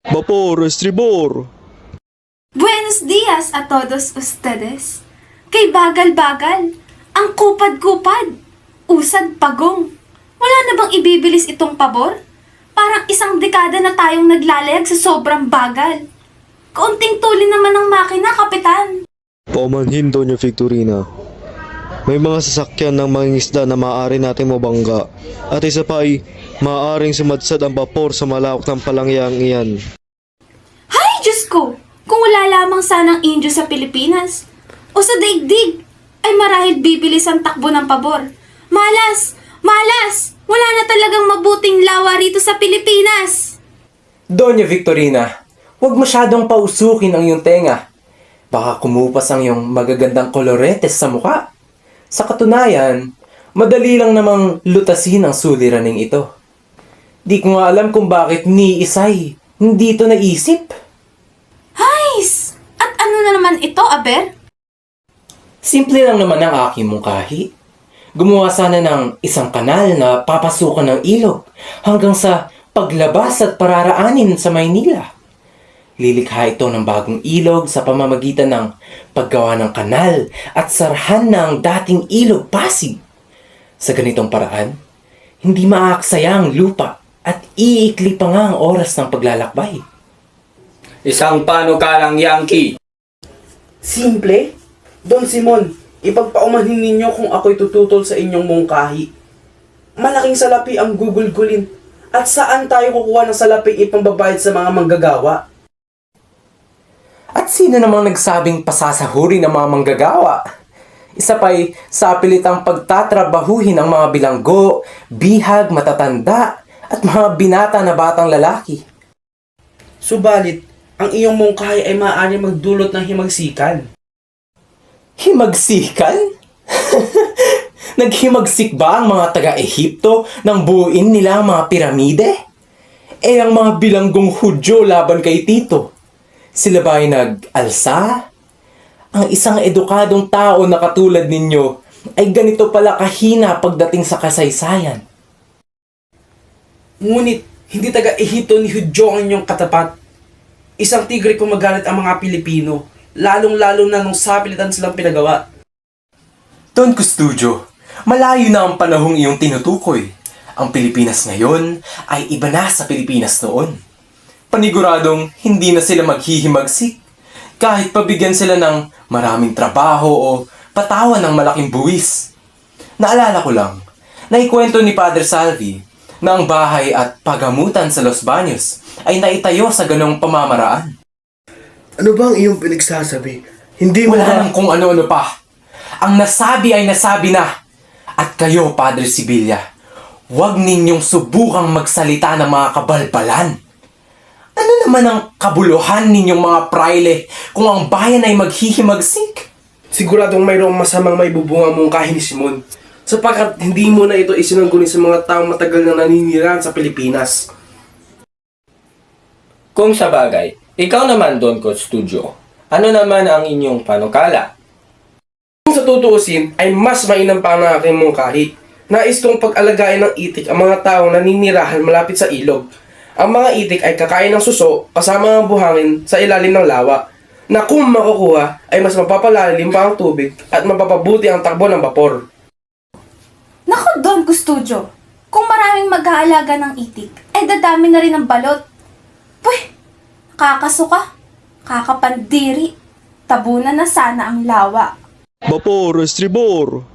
Vapor, estribor. Buenos dias a todos ustedes. Kay bagal-bagal, ang kupad-kupad, usad pagong. Wala na bang ibibilis itong pabor? Parang isang dekada na tayong naglalayag sa sobrang bagal. Kaunting tuli naman ng makina, kapitan. Paumanhin, Doña Victorina. May mga sasakyan ng mangingisda na maaari nating mabangga. At isa pa ay maaaring sumadsad ang vapor sa malawak ng palangyang iyan. Hay, Diyos ko! Kung wala lamang sanang indio sa Pilipinas o sa daigdig, ay marahil bibilis ang takbo ng pabor. Malas! Malas! Wala na talagang mabuting lawa rito sa Pilipinas! Doña Victorina, huwag masyadong pausukin ang iyong tenga. Baka kumupas ang iyong magagandang koloretes sa muka. Sa katunayan, madali lang namang lutasin ang suliraning ito. Di ko nga alam kung bakit ni Isay hindi ito naisip. Hays! At ano na naman ito, Aber? Simple lang naman ang aking mungkahi. Gumawa sana ng isang kanal na papasukan ng ilog hanggang sa paglabas at pararaanin sa Maynila. Lilikha ito ng bagong ilog sa pamamagitan ng paggawa ng kanal at sarahan ng dating ilog Pasig. Sa ganitong paraan, hindi maaaksaya ang lupa at iikli pa nga ang oras ng paglalakbay. Isang panukalang Yankee. Simple? Don Simon, ipagpaumanhin ninyo kung ako'y tututol sa inyong mungkahi. Malaking salapi ang gugulgulin. At saan tayo kukuha ng salaping ipambabayad sa mga manggagawa? At sino namang nagsabing pasasahurin ng mga manggagawa? Isa pa'y sa pilitang pagtatrabahuhin ang mga bilanggo, bihag, matatanda, at mga binata na batang lalaki. Subalit, ang iyong mungkahi ay maaari magdulot ng himagsikan. Himagsikan? Naghimagsik ba ang mga taga-Ehipto nang buuin nila ang mga piramide? Eh ang mga bilanggong Hudyo laban kay Tito, sila ba ay nag-alsa? Ang isang edukadong tao na katulad ninyo ay ganito pala kahina pagdating sa kasaysayan. Ngunit, hindi taga-Ehipto ni Hudyo ang inyong katapat. Isang tigre kung magalit ang mga Pilipino, lalong-lalo na nung sapilitan silang pinagawa. Don Custodio, malayo na ang panahong iyong tinutukoy. Ang Pilipinas ngayon ay iba na sa Pilipinas noon. Paniguradong hindi na sila maghihimagsik kahit pabigyan sila ng maraming trabaho o patawan ng malaking buwis. Naalala ko lang, naikwento ni Padre Salvi na ang bahay at pagamutan sa Los Baños ay naitayo sa ganong pamamaraan. Ano ba ang iyong pinagsasabi? Hindi mo Wala ba... nang kung ano-ano pa. Ang nasabi ay nasabi na. At kayo, Padre Sibilia, huwag ninyong subukang magsalita ng mga kabalbalan. Ano naman ang kabuluhan ninyong mga praile kung ang bayan ay maghihimagsik? Siguradong mayroong masamang may bubunga mungkahi ni Simon, sapagkat hindi mo na ito isinangguni sa mga taong matagal na naninirahan sa Pilipinas. Kung sa bagay, ikaw naman, Don Custodio, ano naman ang inyong panukala? Kung sa tutuusin, ay mas mainam pa ang aking mungkahi. Nais kong pag-alagain ng itik ang mga taong naninirahan malapit sa ilog. Ang mga itik ay kakain ng suso kasama ng buhangin sa ilalim ng lawa, na kung makukuha ay mas mapapalalim pa ang tubig at mapapabuti ang takbo ng vapor. Naku, Don Custodio, kung maraming mag-aalaga ng itik, ay dadami na rin ang balot. Puy, kakasuka, kakapandiri, tabunan na sana ang lawa. Vapor, estribor.